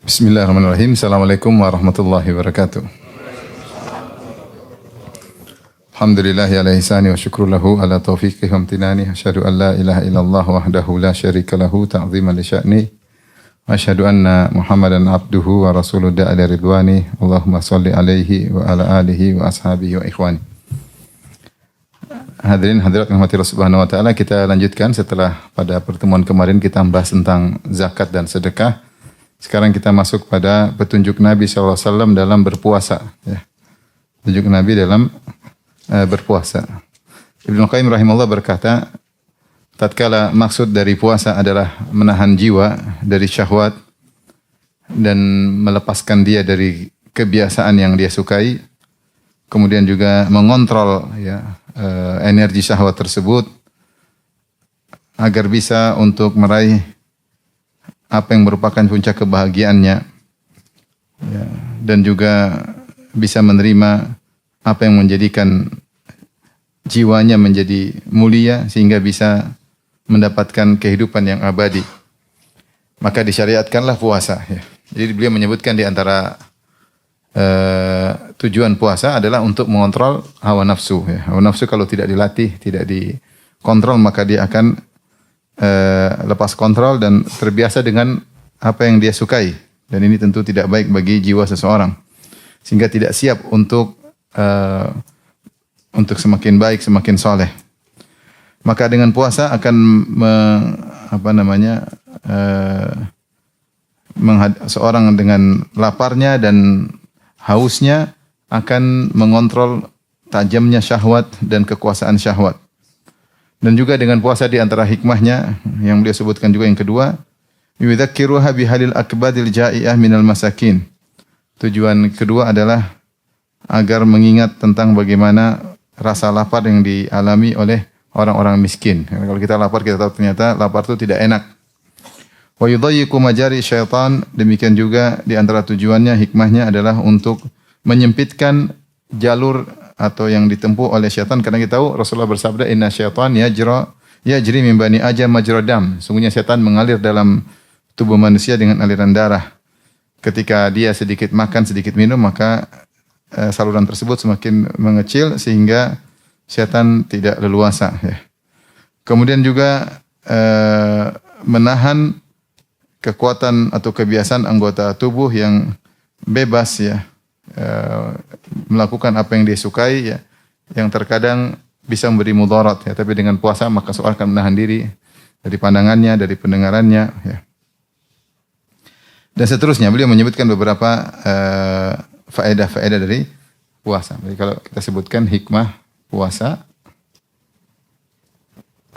Bismillahirrahmanirrahim. Assalamualaikum warahmatullahi wabarakatuh. Alhamdulillahi ala ihsani wa syukru lahu ala taufiqih wa amtinani. Asyhadu an la ilaha illallah wahdahu la syarika lahu ta'ziman li sya'ni. Wa asyhadu anna Muhammadan abduhu wa rasuluhu da'ala ridwani. Allahumma salli alaihi wa ala alihi wa ashabihi wa ikhwani. Hadirin hadirat rahmati Allah Subhanahu wa taala, kita lanjutkan setelah pada pertemuan kemarin kita membahas tentang zakat dan sedekah. Sekarang kita masuk pada petunjuk Nabi SAW dalam berpuasa. Ya. Petunjuk Nabi dalam berpuasa. Ibnu Qayyim rahimahullah berkata, tatkala maksud dari puasa adalah menahan jiwa dari syahwat dan melepaskan dia dari kebiasaan yang dia sukai, kemudian juga mengontrol energi syahwat tersebut agar bisa untuk meraih apa yang merupakan puncak kebahagiaannya, ya, dan juga bisa menerima apa yang menjadikan jiwanya menjadi mulia sehingga bisa mendapatkan kehidupan yang abadi. Maka disyariatkanlah puasa. Ya. Jadi beliau menyebutkan di antara tujuan puasa adalah untuk mengontrol hawa nafsu. Ya. Hawa nafsu kalau tidak dilatih, tidak dikontrol, maka dia akan lepas kontrol dan terbiasa dengan apa yang dia sukai, dan ini tentu tidak baik bagi jiwa seseorang sehingga tidak siap untuk semakin baik, semakin soleh. Maka dengan puasa akan seorang dengan laparnya dan hausnya akan mengontrol tajamnya syahwat dan kekuasaan syahwat. Dan juga dengan puasa di antara hikmahnya yang beliau sebutkan juga yang kedua, yudzakiruha bihalil akbadil ja'iyah minal masakin. Tujuan kedua adalah agar mengingat tentang bagaimana rasa lapar yang dialami oleh orang-orang miskin. Karena kalau kita lapar, kita tahu ternyata lapar itu tidak enak. Wa yudayyiqu majari syaitan. Demikian juga di antara tujuannya, hikmahnya adalah untuk menyempitkan jalur atau yang ditempuh oleh syaitan, karena kita tahu Rasulullah bersabda, inna syaitan yajri min bani Adam majra dam. Sungguhnya syaitan mengalir dalam tubuh manusia dengan aliran darah. Ketika dia sedikit makan, sedikit minum, maka saluran tersebut semakin mengecil sehingga syaitan tidak leluasa. Ya. Kemudian juga menahan kekuatan atau kebiasaan anggota tubuh yang bebas, ya, melakukan apa yang dia sukai, ya, yang terkadang bisa memberi mudarat, ya, tapi dengan puasa maka seorang akan menahan diri dari pandangannya, dari pendengarannya, ya. Dan seterusnya beliau menyebutkan beberapa faedah-faedah dari puasa. Jadi kalau kita sebutkan hikmah puasa,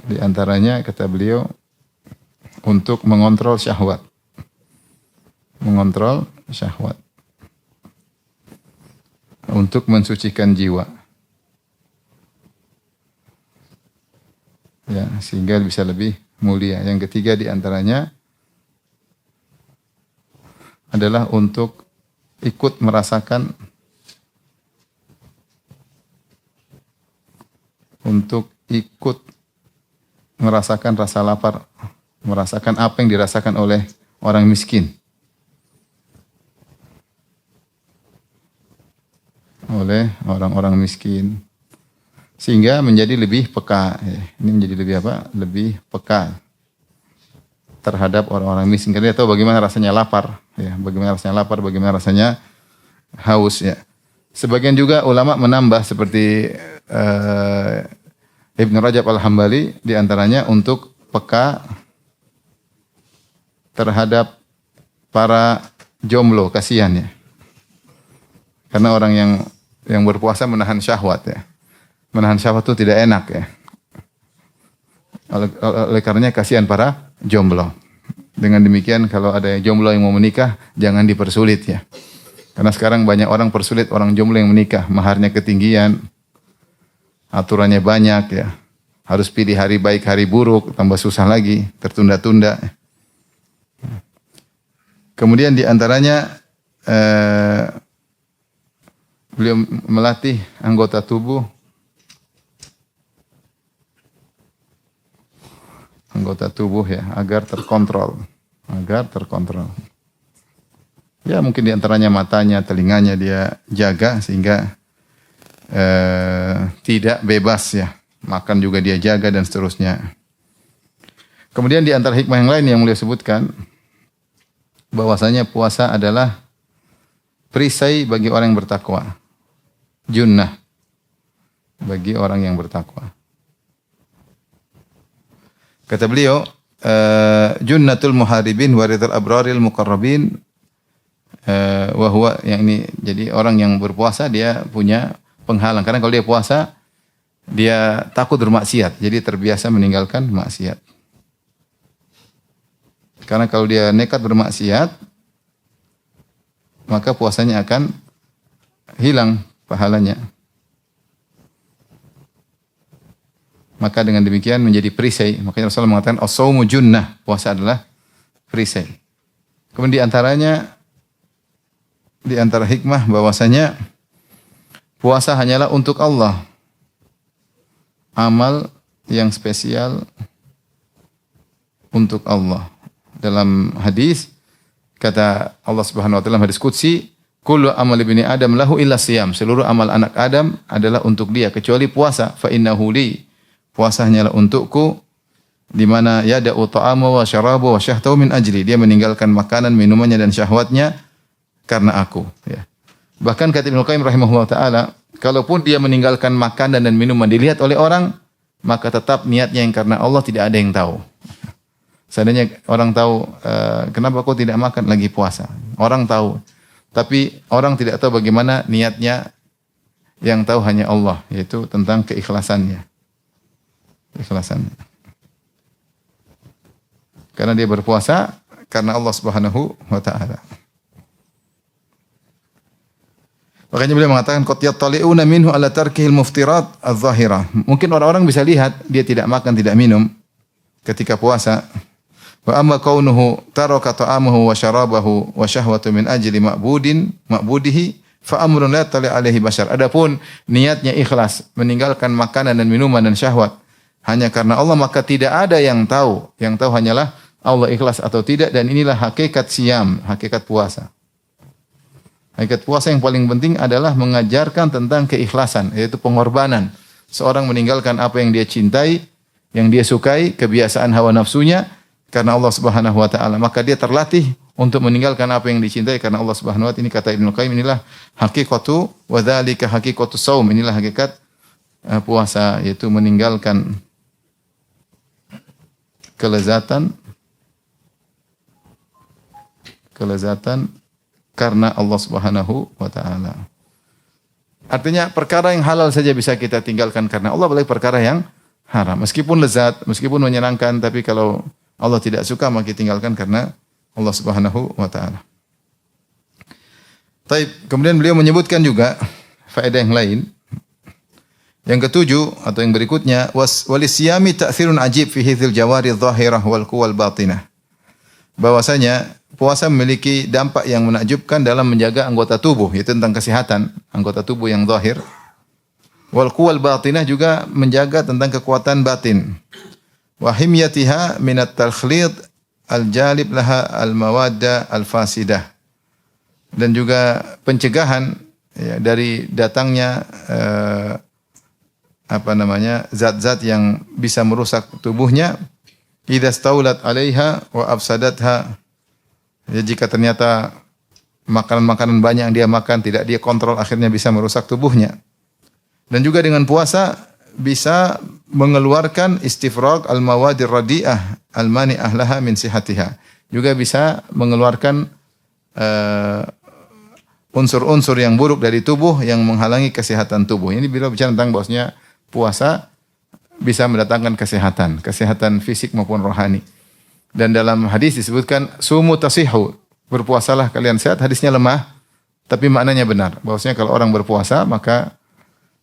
di antaranya kata beliau untuk mengontrol syahwat. Mengontrol syahwat. Untuk mensucikan jiwa, ya, sehingga bisa lebih mulia. Yang ketiga di antaranya adalah untuk ikut merasakan rasa lapar, merasakan apa yang dirasakan oleh orang miskin. Oleh orang-orang miskin, sehingga menjadi lebih peka. Ini menjadi lebih apa? Lebih peka terhadap orang-orang miskin. Karena dia tahu bagaimana rasanya lapar, ya, bagaimana rasanya lapar, bagaimana rasanya haus, ya. Sebagian juga ulama menambah seperti Ibnu Rajab Al-Hambali, di antaranya untuk peka terhadap para jomblo, kasihan, ya. Karena orang yang berpuasa menahan syahwat, ya. Menahan syahwat itu tidak enak, ya. Oleh karenanya kasihan para jomblo. Dengan demikian kalau ada jomblo yang mau menikah, jangan dipersulit, ya. Karena sekarang banyak orang persulit orang jomblo yang menikah. Maharnya ketinggian, aturannya banyak, ya. Harus pilih hari baik, hari buruk, tambah susah lagi, tertunda-tunda. Kemudian di antaranya beliau melatih anggota tubuh ya agar terkontrol. Ya mungkin di antaranya matanya, telinganya dia jaga sehingga tidak bebas ya. Makan juga dia jaga dan seterusnya. Kemudian di antara hikmah yang lain yang beliau sebutkan bahwasanya puasa adalah perisai bagi orang yang bertakwa. Junnah bagi orang yang bertakwa. Kata beliau, junnatul muharibin waridul abraril muqarrabin wa huwa, yang ini jadi orang yang berpuasa dia punya penghalang karena kalau dia puasa dia takut bermaksiat, jadi terbiasa meninggalkan maksiat. Karena kalau dia nekat bermaksiat maka puasanya akan hilang pahalanya. Maka dengan demikian menjadi perisai. Makanya Rasulullah mengatakan as-shaumu junnah, puasa adalah perisai. Kemudian di antara hikmah bahwasanya puasa hanyalah untuk Allah. Amal yang spesial untuk Allah. Dalam hadis kata Allah Subhanahu wa taala hadis qudsi, kullu amal ibni Adam lahu illa siyam. Seluruh amal anak Adam adalah untuk dia kecuali puasa. Fa innahu li. Puasa hanyalah untukku, di mana yada'u ta'ama wa syarabu wa syahtahu min ajli. Dia meninggalkan makanan, minumannya dan syahwatnya karena aku, ya. Bahkan kata Ibnu Qayyim rahimahullah taala, kalaupun dia meninggalkan makanan dan minuman dilihat oleh orang, maka tetap niatnya yang karena Allah, tidak ada yang tahu. Seandainya orang tahu, kenapa kau tidak makan lagi puasa? Orang tahu. Tapi orang tidak tahu bagaimana niatnya, yang tahu hanya Allah, yaitu tentang keikhlasannya. Ikhlasannya. Karena dia berpuasa karena Allah Subhanahu wa taala. Makanya beliau mengatakan qad yattali'una minhu ala tarkihil muftirat adh-dhahirah. Mungkin orang-orang bisa lihat dia tidak makan, tidak minum ketika puasa. Wa amma kaunuhu taraka ta'amahu wa syarabahu wa syahwatu min ajli ma'budihi fa amrun la tali alaihi bashar. Adapun niatnya ikhlas meninggalkan makanan dan minuman dan syahwat hanya karena Allah, maka tidak ada yang tahu. Yang tahu hanyalah Allah ikhlas atau tidak, dan inilah hakikat siyam, hakikat puasa. Hakikat puasa yang paling penting adalah mengajarkan tentang keikhlasan, yaitu pengorbanan. Seorang meninggalkan apa yang dia cintai, yang dia sukai, kebiasaan hawa nafsunya karena Allah Subhanahu wa taala, maka dia terlatih untuk meninggalkan apa yang dicintai karena Allah Subhanahu wa taala. Ini kata Ibnu Qayyim, inilah hakikatu wa dzalika hakikatu shaum. Inilah hakikat puasa, yaitu meninggalkan kelezatan karena Allah Subhanahu wa taala. Artinya perkara yang halal saja bisa kita tinggalkan karena Allah, apalagi perkara yang haram. Meskipun lezat, meskipun menyenangkan, tapi kalau Allah tidak suka maka tinggalkan karena Allah Subhanahu wa taala. Baik, kemudian beliau menyebutkan juga faedah yang lain. Yang ketujuh atau yang berikutnya, walisyami ta'thirun ajib fi hifdzil jawari adh-dhahirah wal quwal batinah. Bahwasanya puasa memiliki dampak yang menakjubkan dalam menjaga anggota tubuh, yaitu tentang kesehatan anggota tubuh yang zahir. Wal quwal batinah juga menjaga tentang kekuatan batin. Wa himyatiha min at-takhlid al-jalib laha al-mawadda al-fasidah. Dan juga pencegahan ya, dari datangnya zat-zat yang bisa merusak tubuhnya, idza staulat 'alaiha wa afsadatha. Ya, jika ternyata makanan-makanan banyak yang dia makan tidak dia kontrol, akhirnya bisa merusak tubuhnya. Dan juga dengan puasa bisa mengeluarkan istifrag al-mawadir radi'ah al-mani'ah laha min sihatiha. Juga bisa mengeluarkan unsur-unsur yang buruk dari tubuh yang menghalangi kesehatan tubuh. Ini bila bicara tentang bahwasanya puasa bisa mendatangkan kesehatan fisik maupun rohani. Dan dalam hadis disebutkan sumu tasihu, berpuasalah kalian sehat. Hadisnya lemah, tapi maknanya benar. Bahwasanya kalau orang berpuasa maka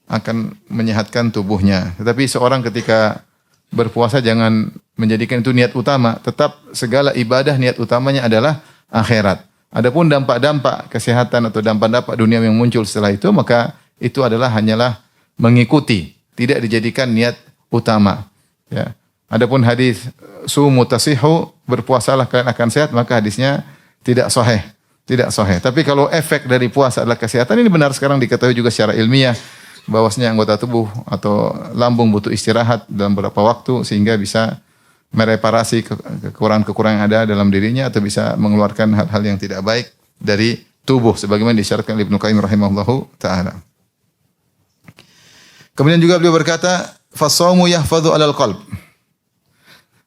akan menyehatkan tubuhnya. Tetapi seorang ketika berpuasa jangan menjadikan itu niat utama. Tetap segala ibadah niat utamanya adalah akhirat. Adapun dampak-dampak kesehatan atau dampak-dampak dunia yang muncul setelah itu, maka itu hanyalah mengikuti, tidak dijadikan niat utama. Ya. Adapun hadis sumu tasihu, berpuasalah kalian akan sehat, maka hadisnya tidak sahih. Tidak sahih. Tapi kalau efek dari puasa adalah kesehatan, ini benar sekarang diketahui juga secara ilmiah bahwasanya anggota tubuh atau lambung butuh istirahat dalam beberapa waktu sehingga bisa mereparasi kekurangan-kekurangan yang ada dalam dirinya atau bisa mengeluarkan hal-hal yang tidak baik dari tubuh sebagaimana disyaratkan oleh Ibnu Qayyim rahimahullahu taala. Kemudian juga beliau berkata, "Fasaumu yahfadhu 'alal qalb."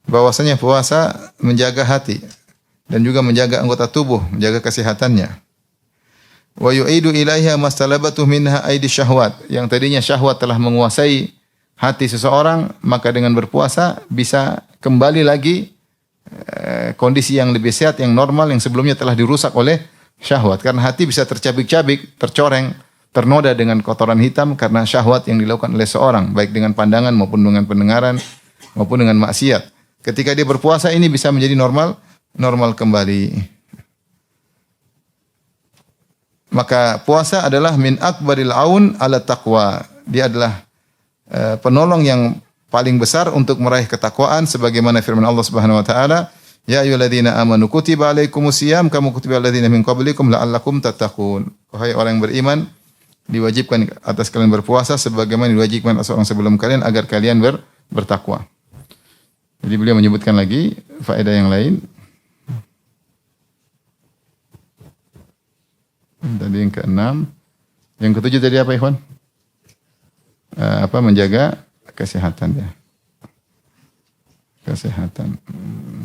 Bahwasanya puasa menjaga hati dan juga menjaga anggota tubuh, menjaga kesehatannya. Wa yu'idu ilaiha mastalabatu minha aidi syahwat. Yang tadinya syahwat telah menguasai hati seseorang, maka dengan berpuasa bisa kembali lagi kondisi yang lebih sehat, yang normal, yang sebelumnya telah dirusak oleh syahwat. Karena hati bisa tercabik-cabik, tercoreng, ternoda dengan kotoran hitam karena syahwat yang dilakukan oleh seorang, baik dengan pandangan maupun dengan pendengaran maupun dengan maksiat. Ketika dia berpuasa ini bisa menjadi normal kembali. Maka puasa adalah min akbaril aun ala taqwa. Dia adalah penolong yang paling besar untuk meraih ketakwaan sebagaimana firman Allah Subhanahu wa taala, "Ya ayyuhalladzina amanu kutiba alaikumusiyam kama kutiba aladzina min qablikum la'allakum tattaqun." Wahai orang yang beriman, diwajibkan atas kalian berpuasa sebagaimana diwajibkan atas orang sebelum kalian agar kalian bertakwa. Jadi beliau menyebutkan lagi faedah yang lain. Tadi yang ke-6. Yang ke-7 tadi apa, Ikhwan? Menjaga kesehatan dia. Kesehatan.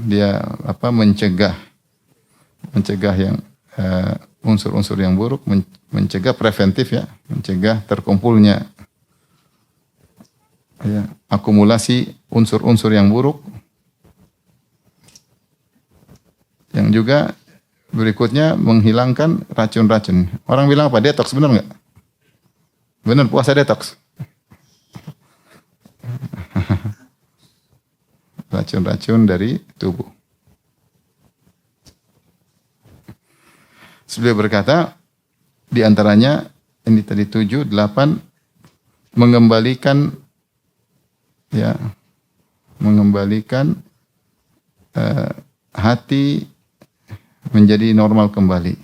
Dia mencegah yang unsur-unsur yang buruk, mencegah preventif ya, mencegah terkumpulnya ya, akumulasi unsur-unsur yang buruk. Yang juga berikutnya menghilangkan racun-racun. Orang bilang apa? Detox, benar nggak? Benar, puasa detox. Racun-racun dari tubuh. Beliau berkata, di antaranya ini tadi 7, 8 mengembalikan hati menjadi normal kembali.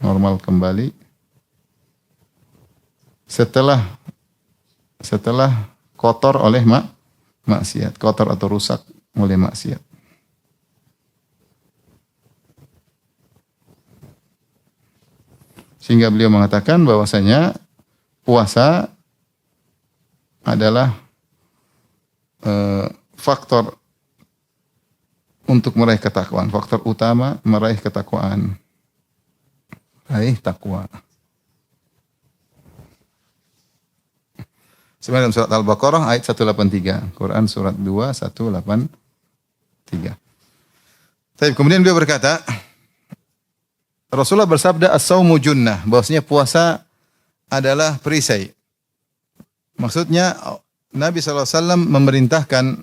Normal kembali setelah kotor oleh maksiat, kotor atau rusak oleh maksiat. Sehingga beliau mengatakan bahwasanya puasa adalah faktor untuk meraih ketakwaan, faktor utama meraih ketakwaan. Raih takwa. Sebenarnya dalam surat Al-Baqarah ayat 183, Quran surat 2 183. Tapi kemudian beliau berkata, Rasulullah bersabda as-saumu junnah, bahwasanya puasa adalah perisai. Maksudnya Nabi SAW memerintahkan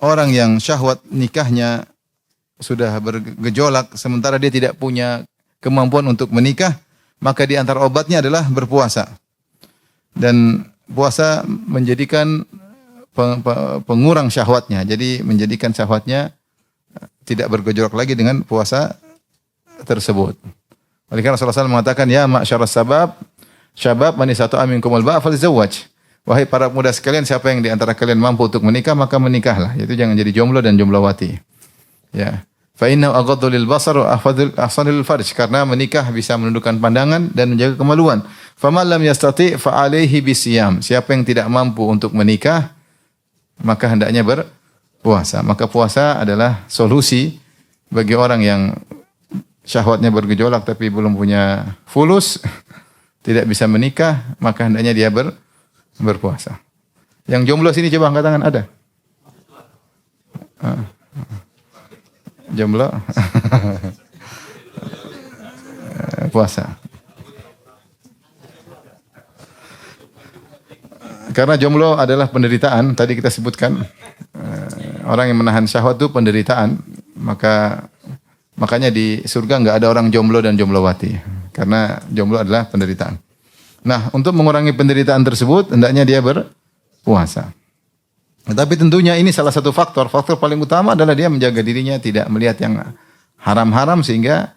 orang yang syahwat nikahnya sudah bergejolak sementara dia tidak punya kemampuan untuk menikah, maka di antara obatnya adalah berpuasa. Dan puasa menjadikan pengurang syahwatnya. Jadi menjadikan syahwatnya tidak bergejolak lagi dengan puasa tersebut. Oleh karena Rasulullah SAW mengatakan, ya ma'syaras syabab man istata'a minkumul ba'a falyatazawwaj. Wahai para pemuda sekalian, siapa yang di antara kalian mampu untuk menikah, maka menikahlah. Yaitu jangan jadi jomblo dan jomblowati. Ya. Fa innahu aghaddu lil basar wa ahsanu lil farj. Karena menikah bisa menundukkan pandangan dan menjaga kemaluan. Faman lam yastati' fa alaihi bisiyam. Siapa yang tidak mampu untuk menikah, maka hendaknya berpuasa. Maka puasa adalah solusi bagi orang yang syahwatnya bergejolak tapi belum punya fulus, tidak bisa menikah, maka hendaknya dia berpuasa. Yang jomblo sini coba angkat tangan, ada? Jomblo? Puasa. Karena jomblo adalah penderitaan, tadi kita sebutkan. Orang yang menahan syahwat itu penderitaan, makanya di surga enggak ada orang jomblo dan jomblowati. Karena jomblo adalah penderitaan. Nah, untuk mengurangi penderitaan tersebut, hendaknya dia berpuasa. Tapi tentunya ini salah satu faktor. Faktor paling utama adalah dia menjaga dirinya, tidak melihat yang haram-haram sehingga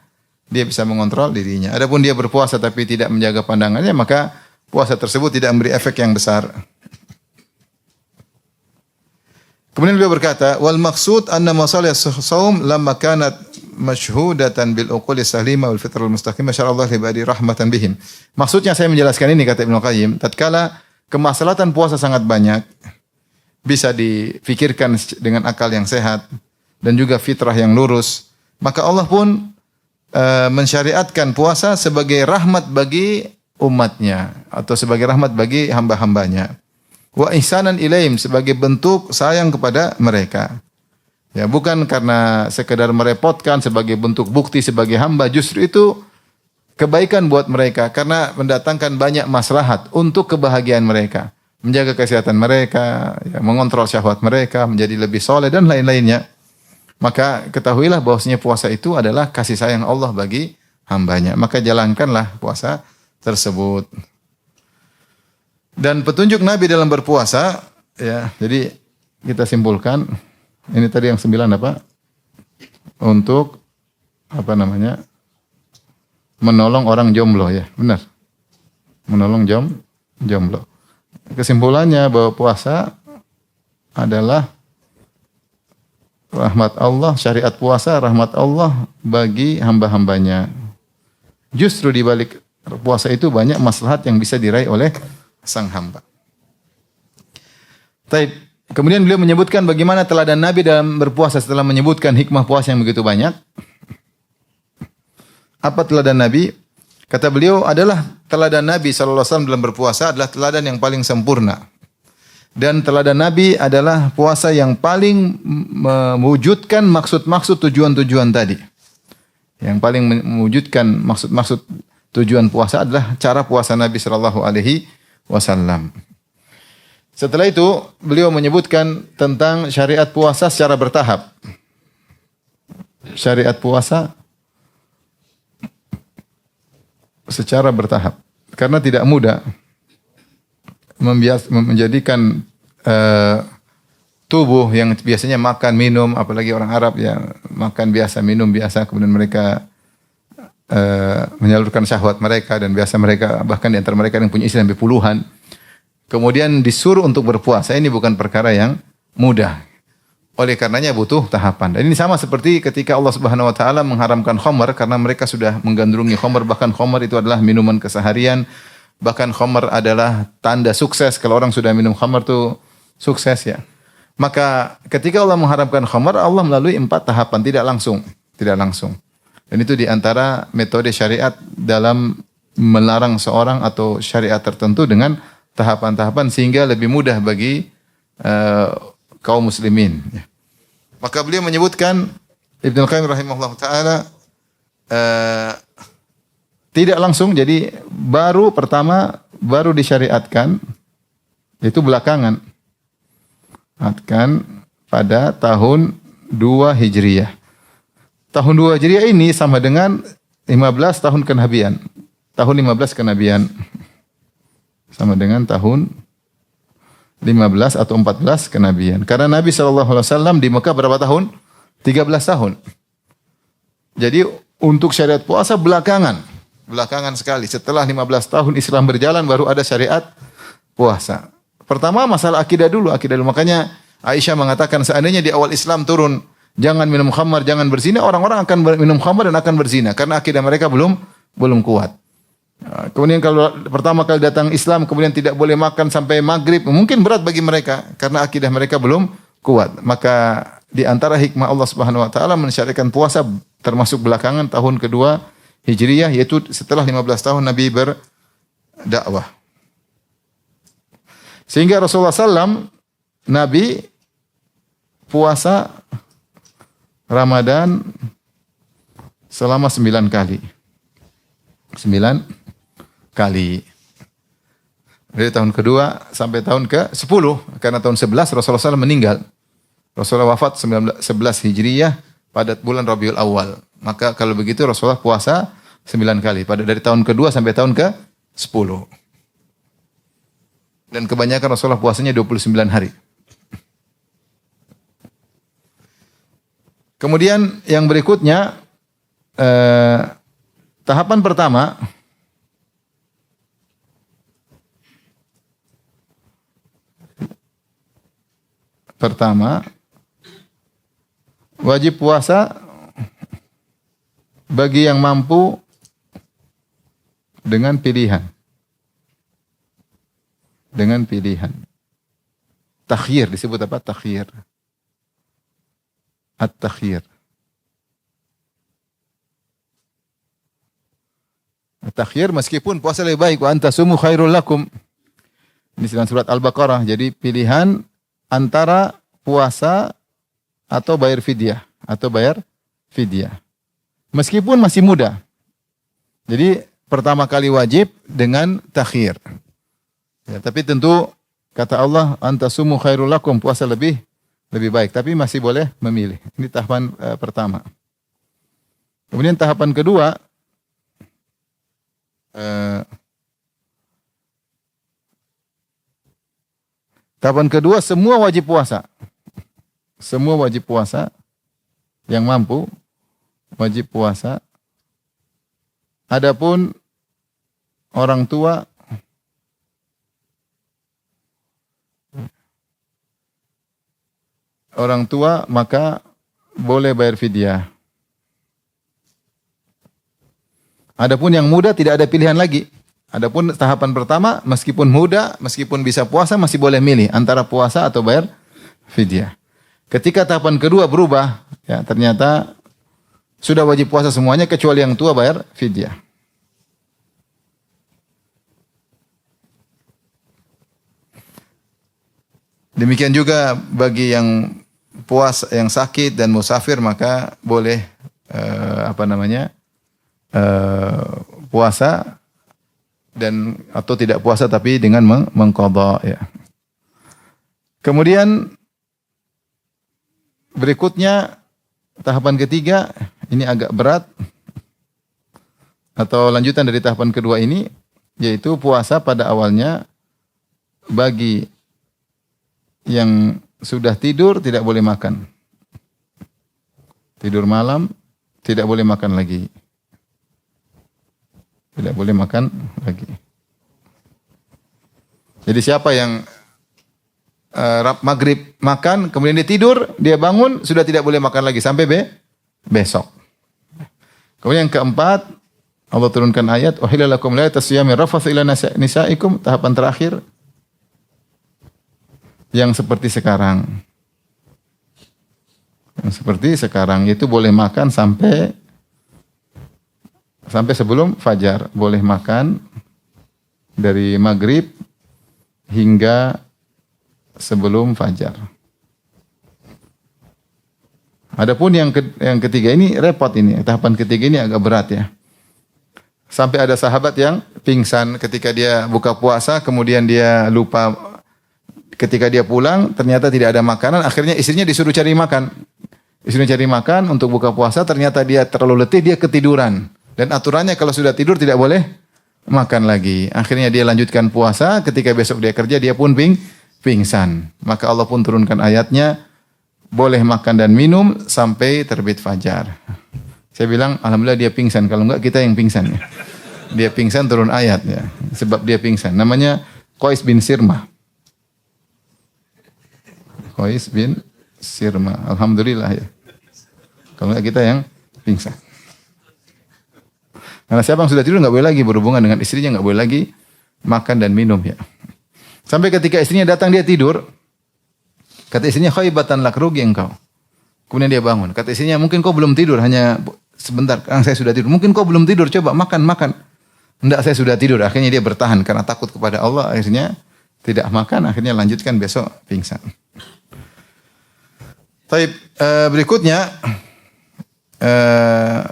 dia bisa mengontrol dirinya. Adapun dia berpuasa tapi tidak menjaga pandangannya, maka puasa tersebut tidak memberi efek yang besar. Kemudian beliau berkata, wal maksud anna masalih shaum lamma kanat masyhudatan bil uquli salima wal fitrul mustaqimah syarallahu li ibadi rahmatan bihim. Maksudnya saya menjelaskan ini kata Ibnu Qayyim, tatkala kemaslahatan puasa sangat banyak, bisa difikirkan dengan akal yang sehat dan juga fitrah yang lurus, maka Allah pun mensyariatkan puasa sebagai rahmat bagi umatnya atau sebagai rahmat bagi hamba-hambanya. Wa ihsanan ilaihim, sebagai bentuk sayang kepada mereka. Ya, bukan karena sekedar merepotkan, sebagai bentuk bukti sebagai hamba, justru itu kebaikan buat mereka karena mendatangkan banyak maslahat untuk kebahagiaan mereka, menjaga kesehatan mereka, ya, mengontrol syahwat mereka, menjadi lebih soleh dan lain-lainnya. Maka ketahuilah bahwasanya puasa itu adalah kasih sayang Allah bagi hambanya. Maka jalankanlah puasa tersebut. Dan petunjuk Nabi dalam berpuasa, ya, jadi kita simpulkan, ini tadi yang 9 apa? Untuk apa namanya? Menolong orang jomblo, ya, benar. Menolong jomblo. Kesimpulannya bahwa puasa adalah rahmat Allah, syariat puasa rahmat Allah bagi hamba-hambanya. Justru di balik puasa itu banyak maslahat yang bisa diraih oleh sang hamba. Taib. Kemudian beliau menyebutkan bagaimana teladan Nabi dalam berpuasa setelah menyebutkan hikmah puasa yang begitu banyak. Apa teladan Nabi? Kata beliau adalah teladan Nabi SAW dalam berpuasa adalah teladan yang paling sempurna. Dan teladan Nabi adalah puasa yang paling mewujudkan maksud-maksud tujuan-tujuan tadi. Yang paling mewujudkan maksud-maksud tujuan puasa adalah cara puasa Nabi SAW. Setelah itu beliau menyebutkan tentang syariat puasa secara bertahap. Syariat puasa secara bertahap. Karena tidak mudah menjadikan tubuh yang biasanya makan minum, apalagi orang Arab yang makan biasa, minum biasa, kemudian mereka menyalurkan syahwat mereka dan biasa mereka bahkan di antara mereka yang punya istri sampai puluhan. Kemudian disuruh untuk berpuasa, ini bukan perkara yang mudah. Oleh karenanya butuh tahapan. Dan ini sama seperti ketika Allah Subhanahu wa taala mengharamkan khamar karena mereka sudah menggandrungi khamar, bahkan khamar itu adalah minuman keseharian. Bahkan khamar adalah tanda sukses. Kalau orang sudah minum khamar itu sukses, ya. Maka ketika Allah mengharamkan khamar, Allah melalui 4 tahapan, tidak langsung. Dan itu di antara metode syariat dalam melarang seorang atau syariat tertentu dengan tahapan-tahapan sehingga lebih mudah bagi kaum muslimin. Maka beliau menyebutkan, Ibnu Qayyim rahimahullah ta'ala, tidak langsung, jadi baru disyariatkan, itu belakangan. Pada tahun 2 Hijriyah. Tahun 2 Hijriyah ini sama dengan 15 tahun kenabian. Tahun 15 kenabian. Sama dengan tahun 15 atau 14 kenabian. Karena Nabi SAW di Mekah berapa tahun? 13 tahun. Jadi untuk syariat puasa belakangan sekali. Setelah 15 tahun Islam berjalan baru ada syariat puasa. Pertama masalah akidah dulu. Makanya Aisyah mengatakan seandainya di awal Islam turun jangan minum khamar, jangan berzina, orang-orang akan minum khamar dan akan berzina karena akidah mereka belum kuat. Kemudian kalau pertama kali datang Islam kemudian tidak boleh makan sampai maghrib, mungkin berat bagi mereka karena akidah mereka belum kuat. Maka di antara hikmah Allah Subhanahu wa taala mensyariatkan puasa termasuk belakangan tahun kedua Hijriyah, yaitu setelah 15 tahun Nabi berdakwah. Sehingga Rasulullah SAW Nabi puasa Ramadan selama 9 kali. 9 kali. Dari tahun kedua sampai tahun ke-10. Karena tahun 11 Rasulullah SAW meninggal. Rasulullah wafat 11 Hijriyah pada bulan Rabiul Awal. Maka kalau begitu Rasulullah puasa 9 kali. Dari tahun kedua sampai tahun ke-10. Dan kebanyakan Rasulullah puasanya 29 hari. Kemudian yang berikutnya tahapan pertama wajib puasa bagi yang mampu dengan pilihan. Dengan pilihan. Takhyir disebut apa? Takhyir. At-takhyir. At-takhyir meskipun puasa lebih baik, wa antasumu khairul lakum. Ini dalam surat Al-Baqarah. Jadi pilihan antara puasa atau bayar fidyah. Meskipun masih muda. Jadi pertama kali wajib dengan takhyir. Ya, tapi tentu kata Allah antasumu khairul lakum, puasa lebih baik, tapi masih boleh memilih. Ini tahapan pertama. Kemudian tahapan kedua semua wajib puasa. Semua wajib puasa yang mampu wajib puasa. Adapun orang tua maka boleh bayar fidyah. Adapun yang muda tidak ada pilihan lagi. Adapun tahapan pertama meskipun muda, meskipun bisa puasa masih boleh milih antara puasa atau bayar fidyah. Ketika tahapan kedua berubah, ya ternyata sudah wajib puasa semuanya kecuali yang tua bayar fidyah. Demikian juga bagi yang puasa, yang sakit dan musafir maka boleh puasa dan atau tidak puasa tapi dengan mengqadha ya. Kemudian berikutnya tahapan ketiga, ini agak berat atau lanjutan dari tahapan kedua ini, yaitu puasa pada awalnya bagi yang sudah tidur tidak boleh makan. Tidur malam tidak boleh makan lagi. Tidak boleh makan lagi. Jadi siapa yang maghrib makan, kemudian dia tidur, dia bangun, sudah tidak boleh makan lagi sampai besok. Kemudian yang keempat, Allah turunkan ayat, "Uhilla lakum lailatas siyami rafathu ila nisaikum," tahapan terakhir yang seperti sekarang. Yang seperti sekarang itu boleh makan sampai sebelum fajar, boleh makan dari maghrib hingga sebelum fajar. Adapun yang ketiga ini repot ini, tahapan ketiga ini agak berat ya. Sampai ada sahabat yang pingsan ketika dia buka puasa, kemudian dia lupa ketika dia pulang ternyata tidak ada makanan, akhirnya istrinya disuruh cari makan. Istrinya cari makan untuk buka puasa, ternyata dia terlalu letih, dia ketiduran. Dan aturannya kalau sudah tidur tidak boleh makan lagi. Akhirnya dia lanjutkan puasa, ketika besok dia kerja dia pun pingsan. Maka Allah pun turunkan ayatnya, boleh makan dan minum sampai terbit fajar. Saya bilang, alhamdulillah dia pingsan. Kalau enggak kita yang pingsan ya. Dia pingsan turun ayat ya. Sebab dia pingsan. Namanya Qais bin Sirmah. Qais bin Sirmah. Alhamdulillah ya. Kalau enggak kita yang pingsan. Karena siapa yang sudah tidur enggak boleh lagi berhubungan dengan istrinya, enggak boleh lagi makan dan minum ya. Sampai ketika istrinya datang dia tidur. Kata istrinya, "Khaibatan lak, rugi engkau." Kemudian dia bangun. Kata istrinya, "Mungkin kau belum tidur, hanya sebentar. Saya sudah tidur. Mungkin kau belum tidur, coba makan." Enggak, saya sudah tidur. Akhirnya dia bertahan karena takut kepada Allah. Akhirnya tidak makan. Akhirnya lanjutkan besok pingsan. Taib, berikutnya,